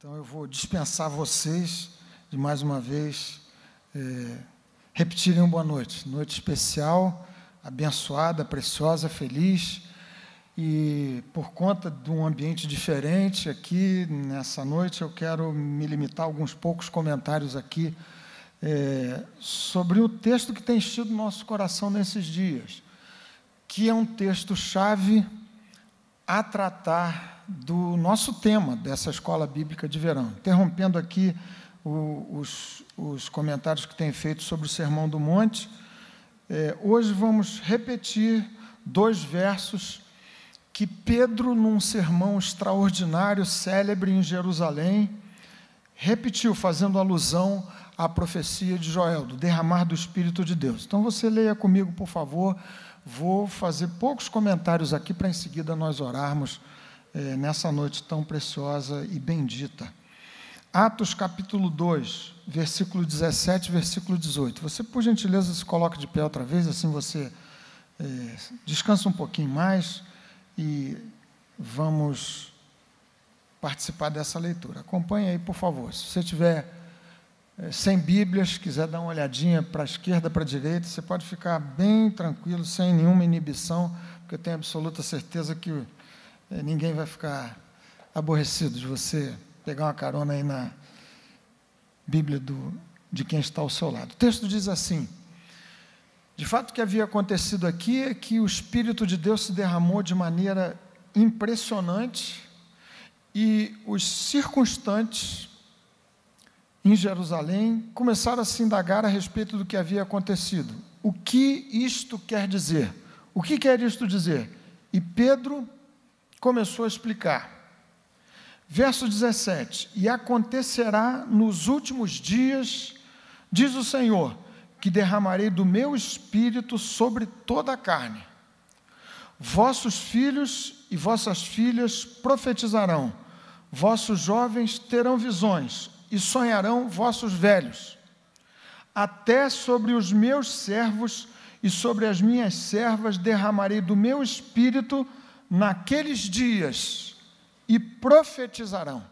Então, eu vou dispensar vocês de, mais uma vez, repetirem uma boa noite. Noite especial, abençoada, preciosa, feliz. E, por conta de um ambiente diferente aqui, nessa noite, eu quero me limitar a alguns poucos comentários aqui sobre o texto que tem enchido o nosso coração nesses dias, que é um texto-chave a tratar do nosso tema dessa escola bíblica de verão. Interrompendo aqui os comentários que tem feito sobre o Sermão do Monte, hoje vamos repetir 2 versos que Pedro, num sermão extraordinário, célebre em Jerusalém, repetiu, fazendo alusão à profecia de Joel, do derramar do Espírito de Deus. Então, você leia comigo, por favor. Vou fazer poucos comentários aqui para, em seguida, nós orarmos nessa noite tão preciosa e bendita. Atos, capítulo 2, versículo 17, versículo 18. Você, por gentileza, se coloca de pé outra vez, assim você descansa um pouquinho mais e vamos participar dessa leitura. Acompanhe aí, por favor. Se você tiver sem Bíblias, quiser dar uma olhadinha para a esquerda, para a direita, você pode ficar bem tranquilo, sem nenhuma inibição, porque eu tenho absoluta certeza que ninguém vai ficar aborrecido de você pegar uma carona aí na Bíblia de quem está ao seu lado. O texto diz assim: de fato, o que havia acontecido aqui é que o Espírito de Deus se derramou de maneira impressionante e os circunstantes em Jerusalém começaram a se indagar a respeito do que havia acontecido. O que isto quer dizer? O que quer isto dizer? E Pedro começou a explicar. Verso 17: e acontecerá nos últimos dias, diz o Senhor, que derramarei do meu Espírito sobre toda a carne. Vossos filhos e vossas filhas profetizarão, vossos jovens terão visões, e sonharão vossos velhos. Até sobre os meus servos e sobre as minhas servas derramarei do meu Espírito naqueles dias, e profetizarão.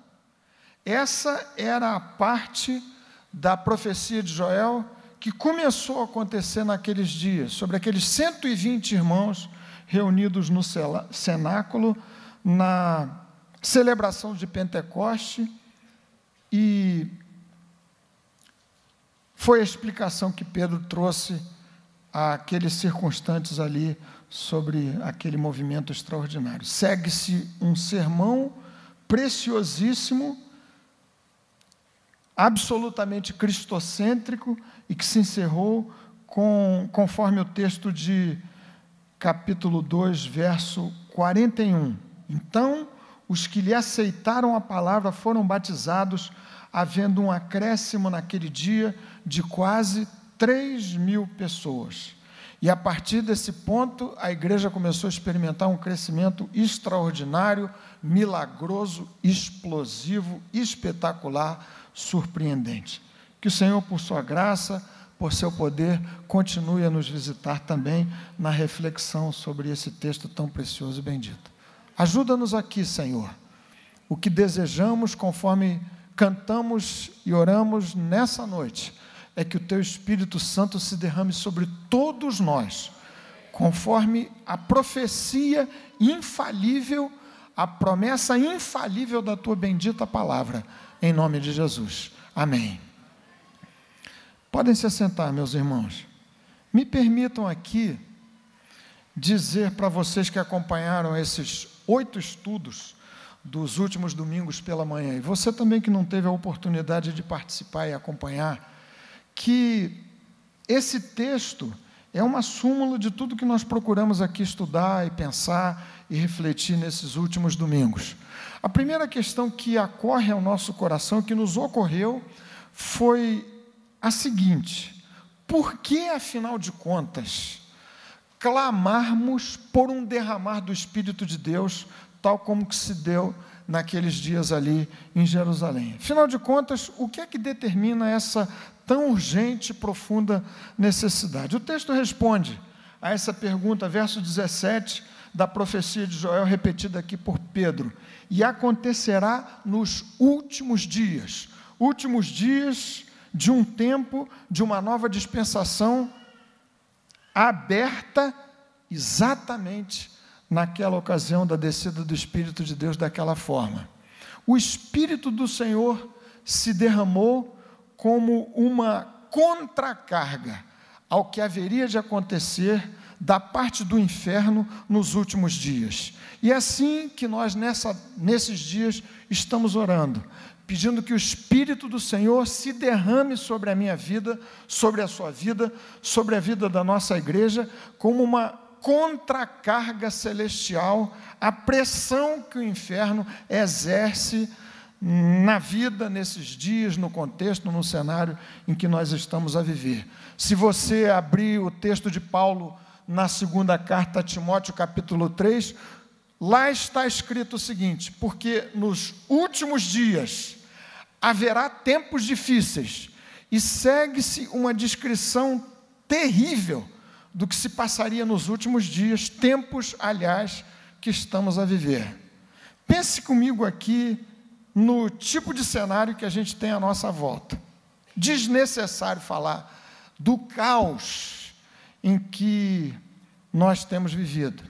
Essa era a parte da profecia de Joel que começou a acontecer naqueles dias, sobre aqueles 120 irmãos reunidos no cenáculo, na celebração de Pentecoste, e foi a explicação que Pedro trouxe àqueles circunstantes ali sobre aquele movimento extraordinário. Segue-se um sermão preciosíssimo, absolutamente cristocêntrico, e que se encerrou conforme o texto de capítulo 2, verso 41. Então, os que lhe aceitaram a palavra foram batizados, havendo um acréscimo naquele dia de quase 3.000 pessoas. E a partir desse ponto, a igreja começou a experimentar um crescimento extraordinário, milagroso, explosivo, espetacular, surpreendente. Que o Senhor, por sua graça, por seu poder, continue a nos visitar também na reflexão sobre esse texto tão precioso e bendito. Ajuda-nos aqui, Senhor. O que desejamos, conforme cantamos e oramos nessa noite, é que o Teu Espírito Santo se derrame sobre todos nós, conforme a profecia infalível, a promessa infalível da Tua bendita palavra, em nome de Jesus. Amém. Podem se assentar, meus irmãos. Me permitam aqui dizer para vocês que acompanharam esses 8 estudos dos últimos domingos pela manhã, e você também que não teve a oportunidade de participar e acompanhar, que esse texto é uma súmula de tudo que nós procuramos aqui estudar e pensar e refletir nesses últimos domingos. A primeira questão que ocorre ao nosso coração, que nos ocorreu, foi a seguinte: por que, afinal de contas, clamarmos por um derramar do Espírito de Deus, tal como que se deu naqueles dias ali em Jerusalém? Afinal de contas, o que é que determina essa tão urgente e profunda necessidade? O texto responde a essa pergunta, verso 17 da profecia de Joel, repetida aqui por Pedro. E acontecerá nos últimos dias de um tempo, de uma nova dispensação, aberta exatamente naquela ocasião da descida do Espírito de Deus daquela forma. O Espírito do Senhor se derramou como uma contracarga ao que haveria de acontecer da parte do inferno nos últimos dias. E é assim que nós nesses dias estamos orando, pedindo que o Espírito do Senhor se derrame sobre a minha vida, sobre a sua vida, sobre a vida da nossa igreja, como uma contracarga celestial à pressão que o inferno exerce na vida, nesses dias, no contexto, no cenário em que nós estamos a viver. Se você abrir o texto de Paulo na segunda carta a Timóteo, capítulo 3, lá está escrito o seguinte: porque nos últimos dias haverá tempos difíceis, e segue-se uma descrição terrível do que se passaria nos últimos dias, tempos, aliás, que estamos a viver. Pense comigo aqui no tipo de cenário que a gente tem à nossa volta. Desnecessário falar do caos em que nós temos vivido.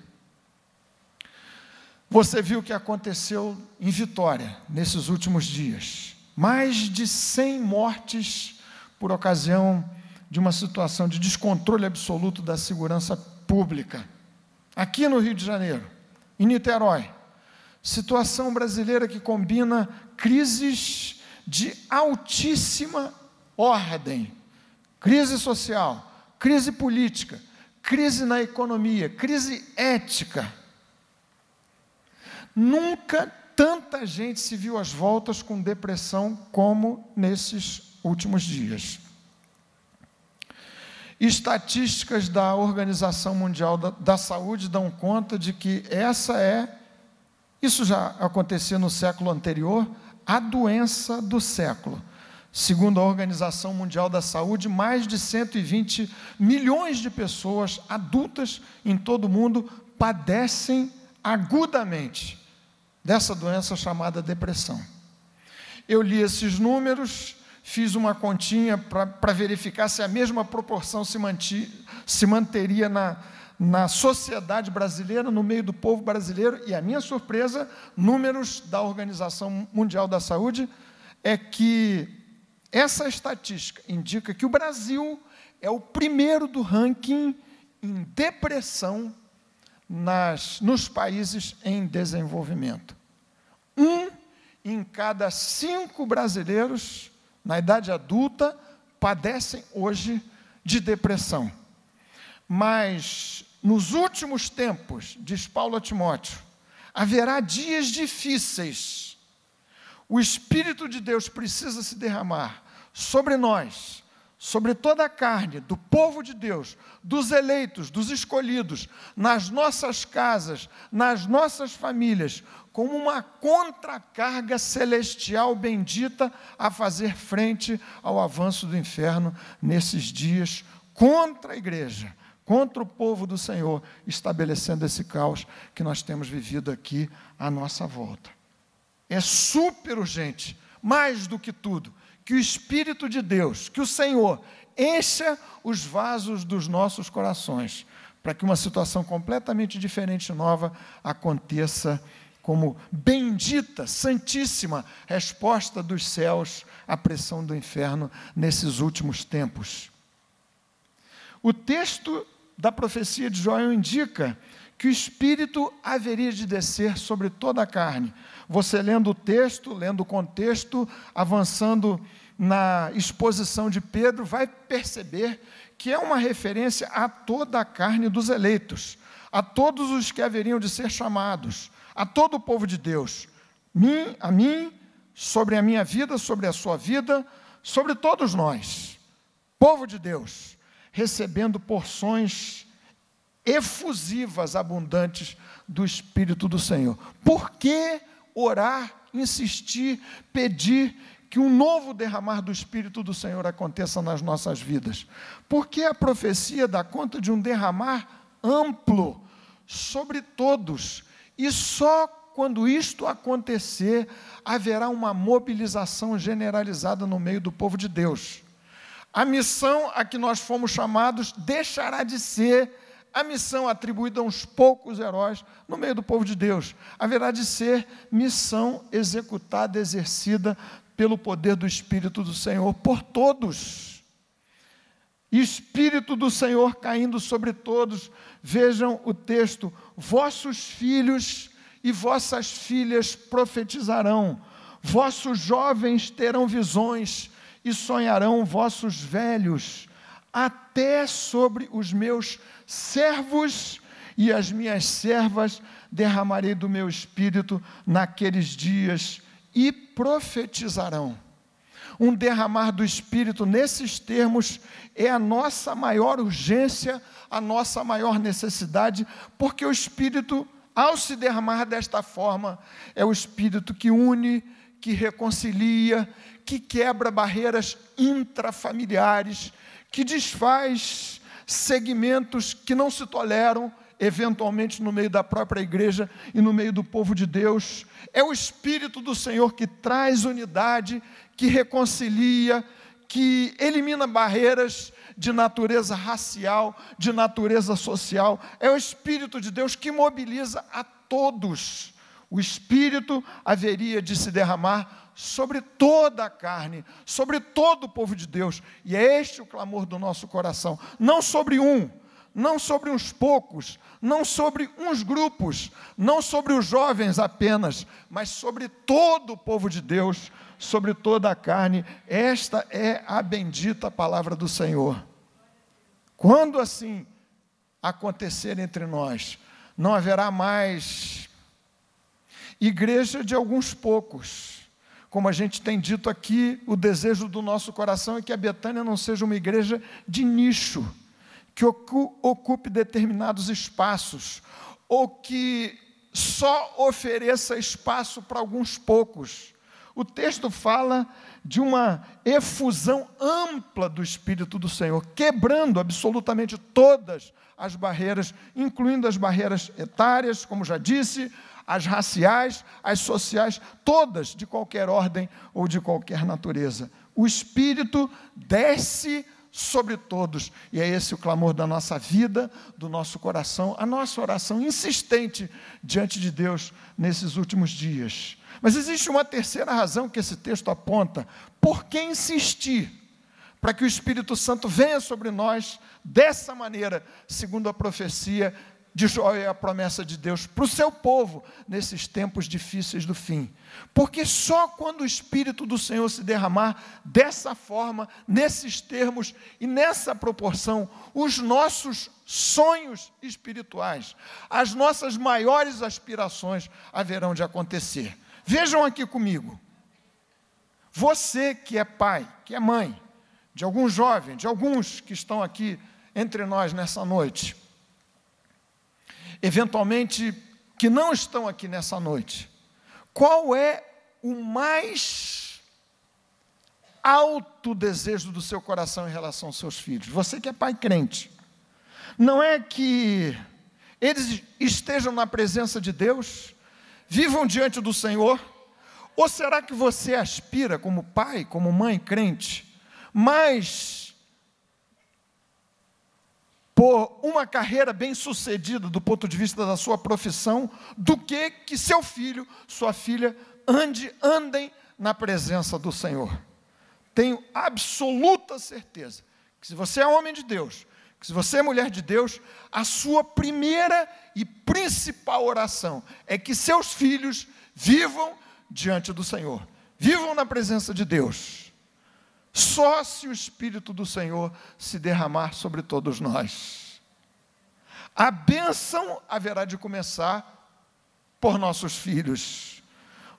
Você viu o que aconteceu em Vitória nesses últimos dias. Mais de 100 mortes por ocasião de uma situação de descontrole absoluto da segurança pública. Aqui no Rio de Janeiro, em Niterói, situação brasileira que combina crises de altíssima ordem, crise social, crise política, crise na economia, crise ética. Nunca tanta gente se viu às voltas com depressão como nesses últimos dias. Estatísticas da Organização Mundial da Saúde dão conta de que isso já acontecia no século anterior, a doença do século. Segundo a Organização Mundial da Saúde, mais de 120 milhões de pessoas adultas em todo o mundo padecem agudamente dessa doença chamada depressão. Eu li esses números, fiz uma continha para verificar se a mesma proporção se manteria na sociedade brasileira, no meio do povo brasileiro, e a minha surpresa, números da Organização Mundial da Saúde, é que essa estatística indica que o Brasil é o primeiro do ranking em depressão nos países em desenvolvimento. 1 em cada 5 brasileiros na idade adulta padecem hoje de depressão. Mas nos últimos tempos, diz Paulo a Timóteo, haverá dias difíceis. O Espírito de Deus precisa se derramar sobre nós, sobre toda a carne, do povo de Deus, dos eleitos, dos escolhidos, nas nossas casas, nas nossas famílias, como uma contracarga celestial bendita a fazer frente ao avanço do inferno nesses dias contra a igreja, contra o povo do Senhor, estabelecendo esse caos que nós temos vivido aqui à nossa volta. É super urgente, mais do que tudo, que o Espírito de Deus, que o Senhor, encha os vasos dos nossos corações, para que uma situação completamente diferente e nova aconteça como bendita, santíssima resposta dos céus à pressão do inferno nesses últimos tempos. O texto da profecia de Joel indica que o Espírito haveria de descer sobre toda a carne. Você lendo o texto, lendo o contexto, avançando na exposição de Pedro, vai perceber que é uma referência a toda a carne dos eleitos, a todos os que haveriam de ser chamados, a todo o povo de Deus, a mim, sobre a minha vida, sobre a sua vida, sobre todos nós, povo de Deus, recebendo porções efusivas, abundantes do Espírito do Senhor. Por que orar, insistir, pedir que um novo derramar do Espírito do Senhor aconteça nas nossas vidas? Porque a profecia dá conta de um derramar amplo sobre todos, e só quando isto acontecer, haverá uma mobilização generalizada no meio do povo de Deus. A missão a que nós fomos chamados deixará de ser a missão atribuída a uns poucos heróis no meio do povo de Deus. Haverá de ser missão executada, exercida pelo poder do Espírito do Senhor, por todos. Espírito do Senhor caindo sobre todos. Vejam o texto: vossos filhos e vossas filhas profetizarão, vossos jovens terão visões, e sonharão vossos velhos, até sobre os meus servos e as minhas servas derramarei do meu espírito naqueles dias, e profetizarão. Um derramar do espírito nesses termos é a nossa maior urgência, a nossa maior necessidade, porque o espírito, ao se derramar desta forma, é o espírito que une, que reconcilia, que quebra barreiras intrafamiliares, que desfaz segmentos que não se toleram, eventualmente no meio da própria igreja e no meio do povo de Deus. É o Espírito do Senhor que traz unidade, que reconcilia, que elimina barreiras de natureza racial, de natureza social. É o Espírito de Deus que mobiliza a todos. O Espírito haveria de se derramar sobre toda a carne, sobre todo o povo de Deus, e é este o clamor do nosso coração, não sobre não sobre uns poucos, não sobre uns grupos, não sobre os jovens apenas, mas sobre todo o povo de Deus, sobre toda a carne. Esta é a bendita palavra do Senhor. Quando assim acontecer entre nós, não haverá mais igreja de alguns poucos. Como a gente tem dito aqui, o desejo do nosso coração é que a Betânia não seja uma igreja de nicho, que ocupe determinados espaços, ou que só ofereça espaço para alguns poucos. O texto fala de uma efusão ampla do Espírito do Senhor, quebrando absolutamente todas as barreiras, incluindo as barreiras etárias, como já disse, as raciais, as sociais, todas de qualquer ordem ou de qualquer natureza. O Espírito desce sobre todos, e é esse o clamor da nossa vida, do nosso coração, a nossa oração insistente diante de Deus nesses últimos dias. Mas existe uma terceira razão que esse texto aponta: por que insistir para que o Espírito Santo venha sobre nós dessa maneira, segundo a profecia de Joel e a promessa de Deus para o seu povo nesses tempos difíceis do fim? Porque só quando o Espírito do Senhor se derramar dessa forma, nesses termos e nessa proporção, os nossos sonhos espirituais, as nossas maiores aspirações haverão de acontecer. Vejam aqui comigo, você que é pai, que é mãe, de algum jovem, de alguns que estão aqui entre nós nessa noite, eventualmente que não estão aqui nessa noite, qual é o mais alto desejo do seu coração em relação aos seus filhos? Você que é pai crente, não é que eles estejam na presença de Deus, vivam diante do Senhor? Ou será que você aspira como pai, como mãe crente, mas por uma carreira bem-sucedida do ponto de vista da sua profissão, do que seu filho, sua filha, andem na presença do Senhor? Tenho absoluta certeza que se você é homem de Deus, que se você é mulher de Deus, a sua primeira e principal oração é que seus filhos vivam diante do Senhor, vivam na presença de Deus. Só se o Espírito do Senhor se derramar sobre todos nós. A bênção haverá de começar por nossos filhos.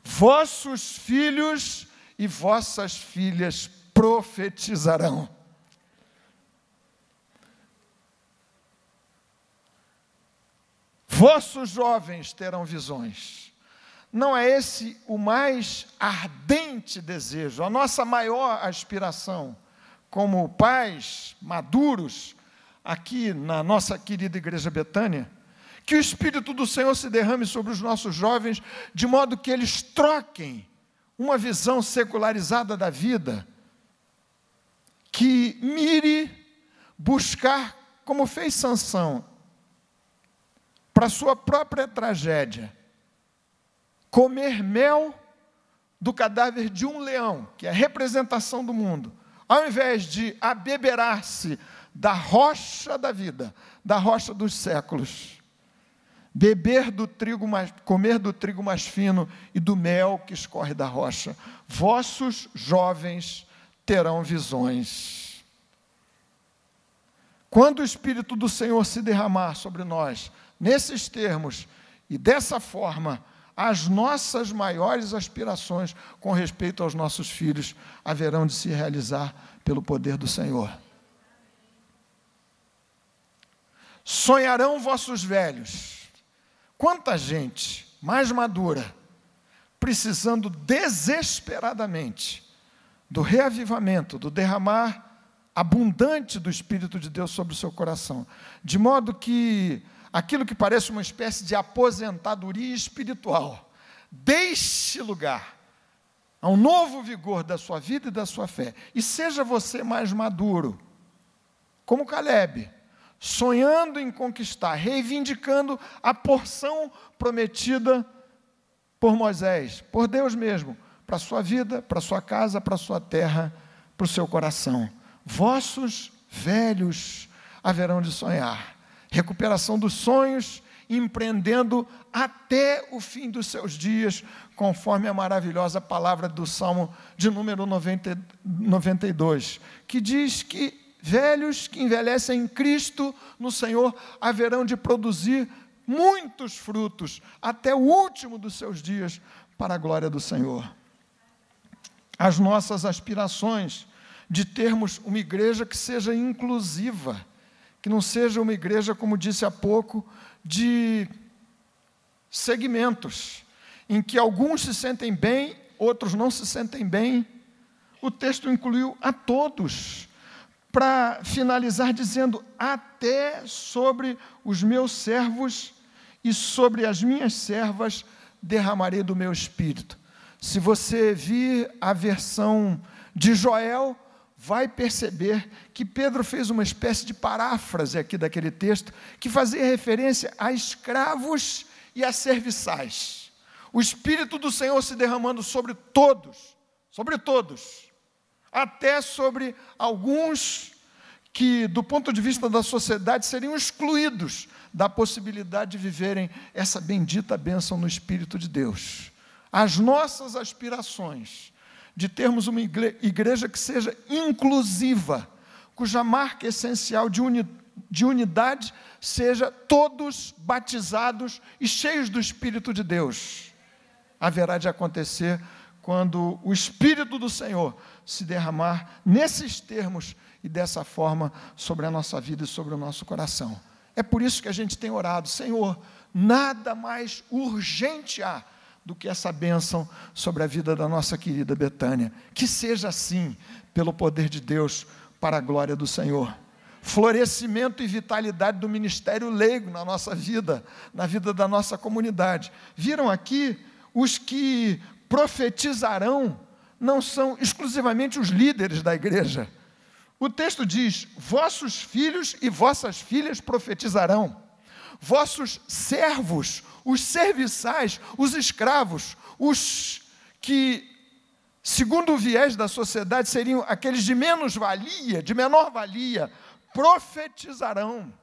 Vossos filhos e vossas filhas profetizarão. Vossos jovens terão visões. Não é esse o mais ardente desejo, a nossa maior aspiração, como pais maduros, aqui na nossa querida Igreja Betânia, Que o Espírito do Senhor se derrame sobre os nossos jovens, de modo que eles troquem uma visão secularizada da vida, que mire buscar, como fez Sansão, para sua própria tragédia, comer mel do cadáver de um leão, que é a representação do mundo, ao invés de abeberar-se da rocha da vida, da rocha dos séculos, comer do trigo mais fino e do mel que escorre da rocha. Vossos jovens terão visões. Quando o Espírito do Senhor se derramar sobre nós, nesses termos e dessa forma, as nossas maiores aspirações com respeito aos nossos filhos haverão de se realizar pelo poder do Senhor. Sonharão vossos velhos. Quanta gente mais madura, precisando desesperadamente do reavivamento, do derramar abundante do Espírito de Deus sobre o seu coração, de modo que aquilo que parece uma espécie de aposentadoria espiritual deixe lugar a um novo vigor da sua vida e da sua fé, e seja você mais maduro, como Caleb, sonhando em conquistar, reivindicando a porção prometida por Moisés, por Deus mesmo, para a sua vida, para a sua casa, para a sua terra, para o seu coração. Vossos velhos haverão de sonhar. Recuperação dos sonhos, empreendendo até o fim dos seus dias, conforme a maravilhosa palavra do Salmo de número 92, que diz que velhos que envelhecem em Cristo, no Senhor, haverão de produzir muitos frutos, até o último dos seus dias, para a glória do Senhor. As nossas aspirações de termos uma igreja que seja inclusiva, que não seja uma igreja, como disse há pouco, de segmentos, em que alguns se sentem bem, outros não se sentem bem. O texto incluiu a todos, para finalizar dizendo, até sobre os meus servos e sobre as minhas servas derramarei do meu espírito. Se você vir a versão de Joel, vai perceber que Pedro fez uma espécie de paráfrase aqui daquele texto, que fazia referência a escravos e a serviçais. O Espírito do Senhor se derramando sobre todos, até sobre alguns que, do ponto de vista da sociedade, seriam excluídos da possibilidade de viverem essa bendita bênção no Espírito de Deus. As nossas aspirações de termos uma igreja que seja inclusiva, cuja marca essencial de unidade seja todos batizados e cheios do Espírito de Deus, haverá de acontecer quando o Espírito do Senhor se derramar nesses termos e dessa forma sobre a nossa vida e sobre o nosso coração. É por isso que a gente tem orado, Senhor, nada mais urgente há do que essa bênção sobre a vida da nossa querida Betânia. Que seja assim, pelo poder de Deus, para a glória do Senhor. Florescimento e vitalidade do ministério leigo na nossa vida, na vida da nossa comunidade. Viram aqui, os que profetizarão não são exclusivamente os líderes da igreja. O texto diz, vossos filhos e vossas filhas profetizarão. Vossos servos, os serviçais, os escravos, os que, segundo o viés da sociedade, seriam aqueles de menos valia, de menor valia, profetizarão.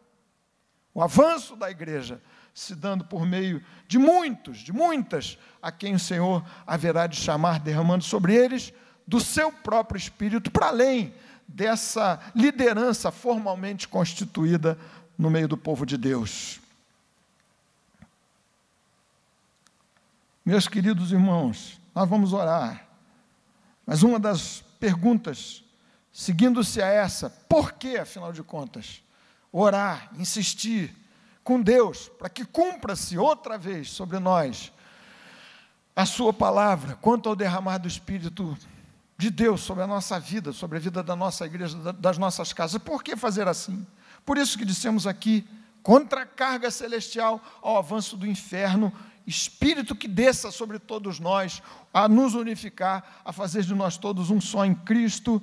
O avanço da igreja se dando por meio de muitos, de muitas, a quem o Senhor haverá de chamar, derramando sobre eles do seu próprio Espírito, para além dessa liderança formalmente constituída no meio do povo de Deus. Meus queridos irmãos, nós vamos orar, mas uma das perguntas, seguindo-se a essa, por que, afinal de contas, orar, insistir com Deus, para que cumpra-se outra vez sobre nós a sua palavra, quanto ao derramar do Espírito de Deus sobre a nossa vida, sobre a vida da nossa igreja, das nossas casas. Por que fazer assim? Por isso que dissemos aqui, contra a carga celestial, ao avanço do inferno, Espírito que desça sobre todos nós, a nos unificar, a fazer de nós todos um só em Cristo.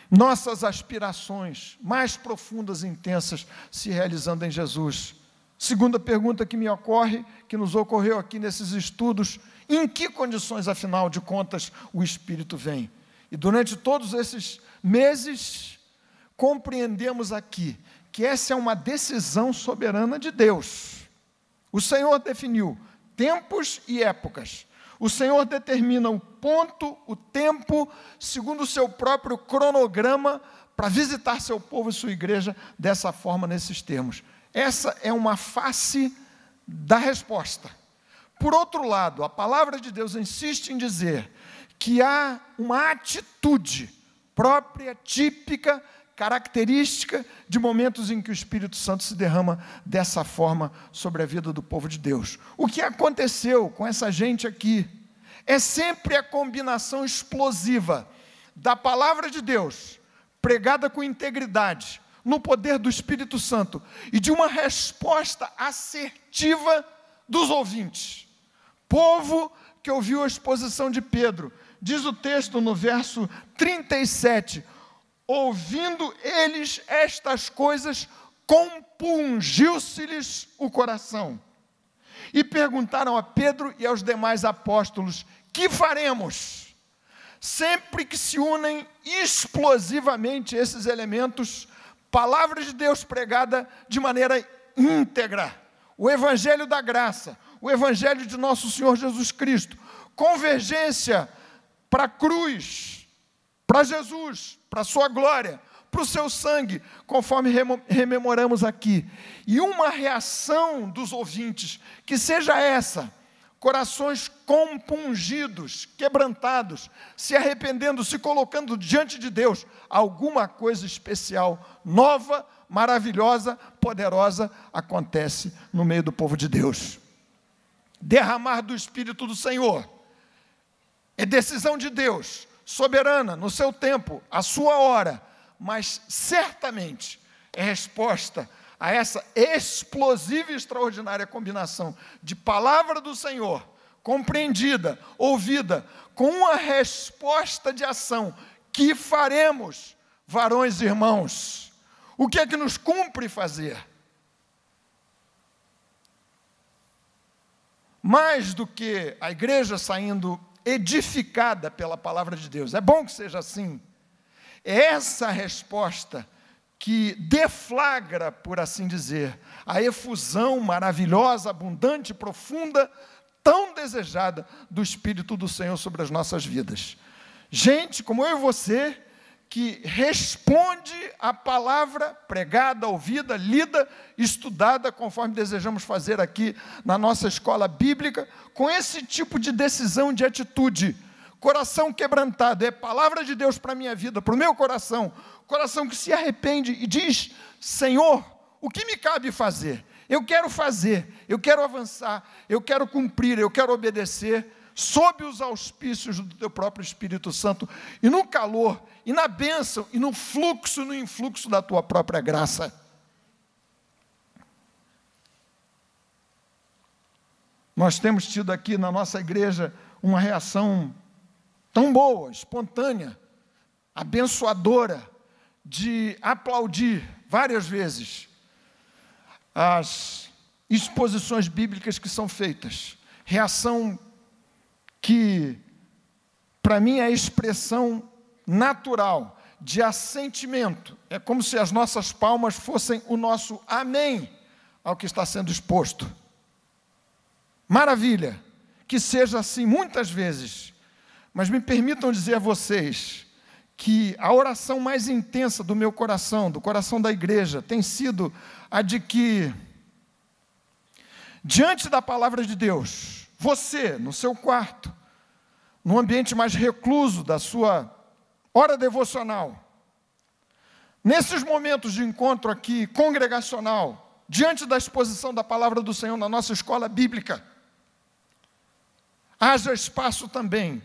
Nossas aspirações mais profundas e intensas se realizando em Jesus. Segunda pergunta que me ocorre, que nos ocorreu aqui nesses estudos: em que condições, afinal de contas, o Espírito vem? E durante todos esses meses, compreendemos aqui que essa é uma decisão soberana de Deus. O Senhor definiu tempos e épocas. O Senhor determina o ponto, o tempo, segundo o seu próprio cronograma, para visitar seu povo e sua igreja dessa forma, nesses termos. Essa é uma face da resposta. Por outro lado, a palavra de Deus insiste em dizer que há uma atitude própria, típica, característica de momentos em que o Espírito Santo se derrama dessa forma sobre a vida do povo de Deus. O que aconteceu com essa gente aqui é sempre a combinação explosiva da palavra de Deus, pregada com integridade, no poder do Espírito Santo, e de uma resposta assertiva dos ouvintes. Povo que ouviu a exposição de Pedro, diz o texto no verso 37, ouvindo eles estas coisas, compungiu-se-lhes o coração. E perguntaram a Pedro e aos demais apóstolos: que faremos? Sempre que se unem explosivamente esses elementos, palavra de Deus pregada de maneira íntegra, o Evangelho da graça, o Evangelho de nosso Senhor Jesus Cristo, convergência para a cruz, para Jesus, para a sua glória, para o seu sangue, conforme rememoramos aqui. E uma reação dos ouvintes, que seja essa: corações compungidos, quebrantados, se arrependendo, se colocando diante de Deus, alguma coisa especial, nova, maravilhosa, poderosa, acontece no meio do povo de Deus. Derramar do Espírito do Senhor é decisão de Deus, soberana, no seu tempo, a sua hora, mas certamente é resposta a essa explosiva e extraordinária combinação de palavra do Senhor, compreendida, ouvida, com uma resposta de ação. Que faremos, varões e irmãos? O que é que nos cumpre fazer? Mais do que a igreja saindo edificada pela palavra de Deus, é bom que seja assim, é essa resposta que deflagra, por assim dizer, a efusão maravilhosa, abundante, profunda, tão desejada do Espírito do Senhor sobre as nossas vidas. Gente como eu e você, que responde à palavra pregada, ouvida, lida, estudada, conforme desejamos fazer aqui na nossa escola bíblica, com esse tipo de decisão, de atitude, coração quebrantado, é palavra de Deus para a minha vida, para o meu coração, coração que se arrepende e diz: Senhor, o que me cabe fazer? Eu quero fazer, eu quero avançar, eu quero cumprir, eu quero obedecer, sob os auspícios do teu próprio Espírito Santo, e no calor, e na bênção, e no fluxo, no influxo da tua própria graça. Nós temos tido aqui na nossa igreja uma reação tão boa, espontânea, abençoadora, de aplaudir várias vezes as exposições bíblicas que são feitas. Reação que, para mim, é a expressão natural de assentimento. É como se as nossas palmas fossem o nosso amém ao que está sendo exposto. Maravilha, que seja assim muitas vezes, mas me permitam dizer a vocês que a oração mais intensa do meu coração, do coração da igreja, tem sido a de que, diante da palavra de Deus, você, no seu quarto, no ambiente mais recluso da sua hora devocional, nesses momentos de encontro aqui, congregacional, diante da exposição da palavra do Senhor na nossa escola bíblica, haja espaço também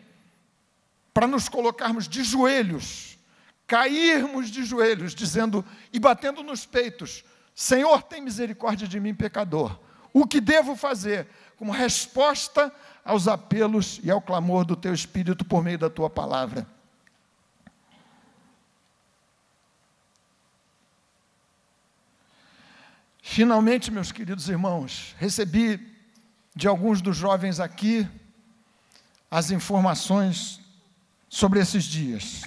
para nos colocarmos de joelhos, cairmos de joelhos, dizendo e batendo nos peitos: Senhor, tem misericórdia de mim, pecador. O que devo fazer como resposta aos apelos e ao clamor do teu Espírito por meio da tua palavra? Finalmente, meus queridos irmãos, recebi de alguns dos jovens aqui as informações sobre esses dias.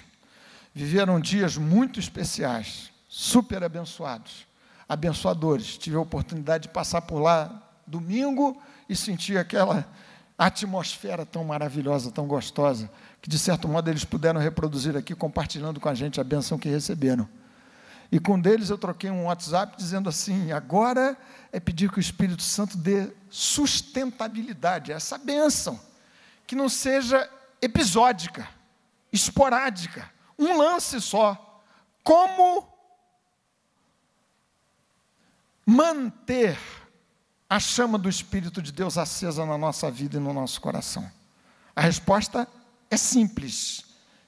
Viveram dias muito especiais, super abençoados, abençoadores. Tive a oportunidade de passar por lá domingo e sentir aquela atmosfera tão maravilhosa, tão gostosa, que de certo modo eles puderam reproduzir aqui, compartilhando com a gente a bênção que receberam. E com um deles eu troquei um WhatsApp dizendo assim: agora é pedir que o Espírito Santo dê sustentabilidade a essa bênção, que não seja episódica, esporádica, um lance só. Como manter a chama do Espírito de Deus acesa na nossa vida e no nosso coração? A resposta é simples,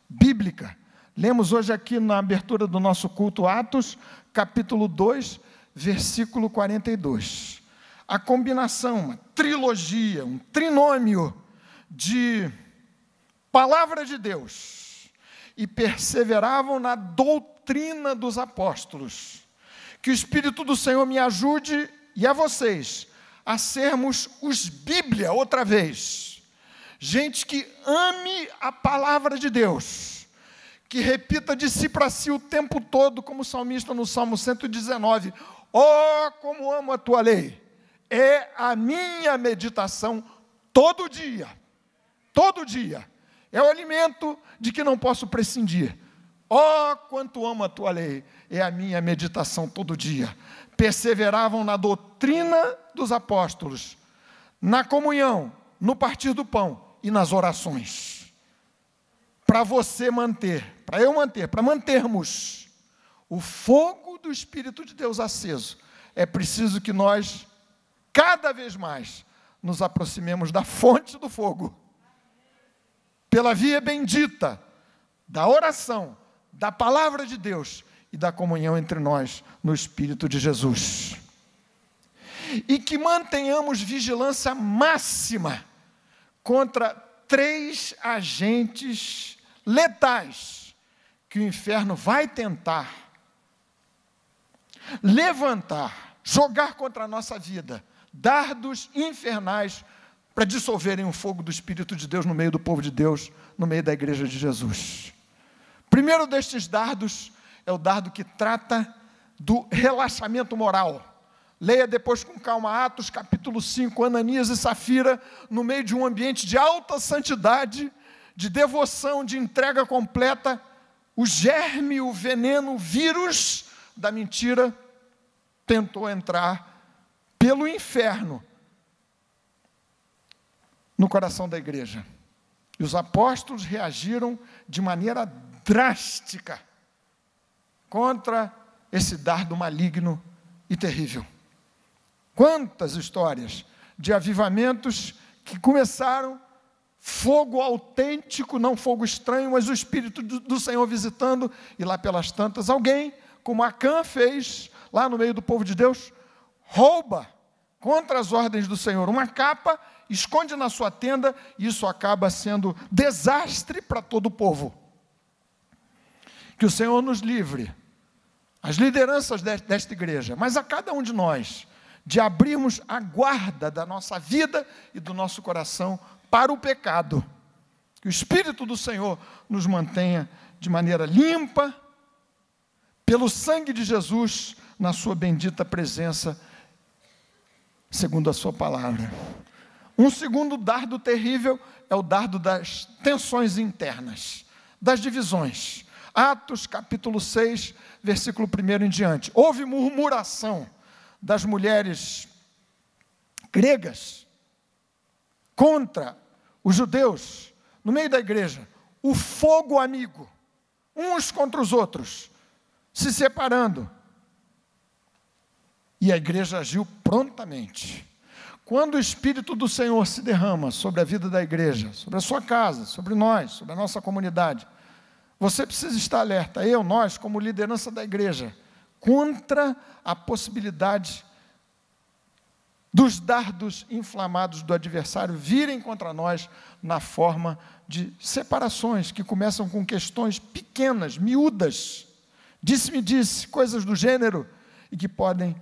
bíblica. Lemos hoje aqui na abertura do nosso culto Atos, capítulo 2, versículo 42. A combinação, uma trilogia, um trinômio de palavra de Deus, e perseveravam na doutrina dos apóstolos. Que o Espírito do Senhor me ajude, e a vocês, a sermos os Bíblia outra vez. Gente que ame a palavra de Deus, que repita de si para si o tempo todo, como o salmista no Salmo 119, ó, como amo a tua lei, é a minha meditação todo dia, é o alimento de que não posso prescindir. Ó, quanto amo a tua lei, é a minha meditação todo dia. Perseveravam na doutrina dos apóstolos, na comunhão, no partir do pão e nas orações. Para você manter, para eu manter, para mantermos o fogo do Espírito de Deus aceso, é preciso que nós, cada vez mais, nos aproximemos da fonte do fogo, pela via bendita da oração, da palavra de Deus e da comunhão entre nós no Espírito de Jesus. E que mantenhamos vigilância máxima contra 3 agentes letais que o inferno vai tentar levantar, jogar contra a nossa vida, dardos infernais para dissolverem o fogo do Espírito de Deus no meio do povo de Deus, no meio da igreja de Jesus. O primeiro destes dardos é o dardo que trata do relaxamento moral. Leia depois com calma Atos capítulo 5, Ananias e Safira, no meio de um ambiente de alta santidade, de devoção, de entrega completa, o germe, o veneno, o vírus da mentira tentou entrar pelo inferno no coração da igreja. E os apóstolos reagiram de maneira drástica contra esse dardo maligno e terrível. Quantas histórias de avivamentos que começaram, fogo autêntico, não fogo estranho, mas o Espírito do Senhor visitando, e lá pelas tantas, alguém, como Acã fez, lá no meio do povo de Deus, rouba, contra as ordens do Senhor, uma capa, esconde na sua tenda, e isso acaba sendo desastre para todo o povo. Que o Senhor nos livre, as lideranças desta igreja, mas a cada um de nós, de abrirmos a guarda da nossa vida e do nosso coração para o pecado. Que o Espírito do Senhor nos mantenha de maneira limpa, pelo sangue de Jesus, na sua bendita presença, segundo a sua palavra. Um segundo dardo terrível é o dardo das tensões internas, das divisões. Atos capítulo 6, versículo 1 em diante. Houve murmuração das mulheres gregas contra os judeus no meio da igreja. O fogo amigo, uns contra os outros, se separando. E a igreja agiu prontamente. Quando o Espírito do Senhor se derrama sobre a vida da igreja, sobre a sua casa, sobre nós, sobre a nossa comunidade, você precisa estar alerta. Nós, como liderança da igreja, contra a possibilidade dos dardos inflamados do adversário virem contra nós na forma de separações que começam com questões pequenas, miúdas, disse-me disse, coisas do gênero, e que podem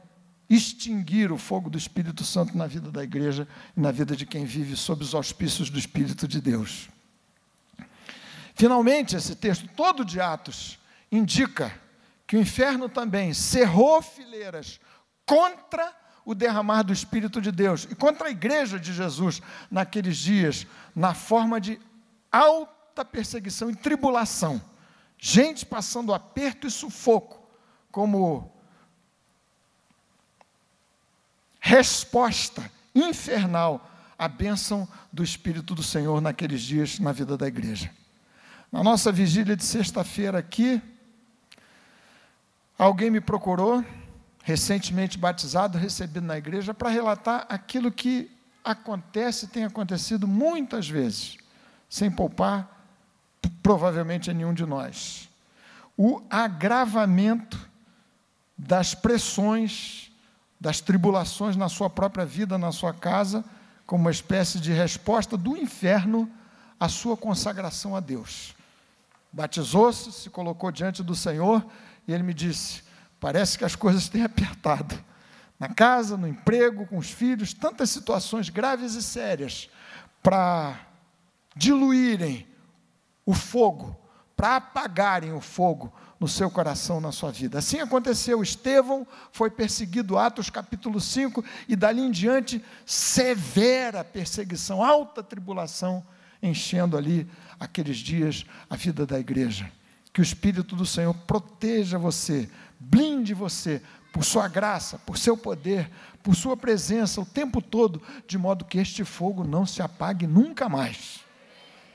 extinguir o fogo do Espírito Santo na vida da igreja e na vida de quem vive sob os auspícios do Espírito de Deus. Finalmente, esse texto todo de Atos indica que o inferno também cerrou fileiras contra o derramar do Espírito de Deus e contra a igreja de Jesus naqueles dias, na forma de alta perseguição e tribulação. Gente passando aperto e sufoco, como resposta infernal à bênção do Espírito do Senhor naqueles dias na vida da igreja. Na nossa vigília de sexta-feira aqui, alguém me procurou, recentemente batizado, recebido na igreja, para relatar aquilo que acontece, tem acontecido muitas vezes, sem poupar provavelmente a nenhum de nós. O agravamento das pressões, das tribulações na sua própria vida, na sua casa, como uma espécie de resposta do inferno à sua consagração a Deus. Batizou-se, se colocou diante do Senhor, e ele me disse, parece que as coisas têm apertado, na casa, no emprego, com os filhos, tantas situações graves e sérias, para diluírem o fogo, para apagarem o fogo no seu coração, na sua vida. Assim aconteceu. Estevão foi perseguido, Atos capítulo 5, e dali em diante, severa perseguição, alta tribulação, enchendo ali, aqueles dias, a vida da igreja. Que o Espírito do Senhor proteja você, blinde você, por sua graça, por seu poder, por sua presença, o tempo todo, de modo que este fogo não se apague nunca mais.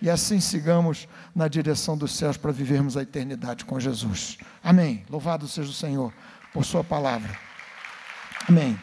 E assim sigamos na direção dos céus para vivermos a eternidade com Jesus. Amém. Louvado seja o Senhor por sua palavra. Amém.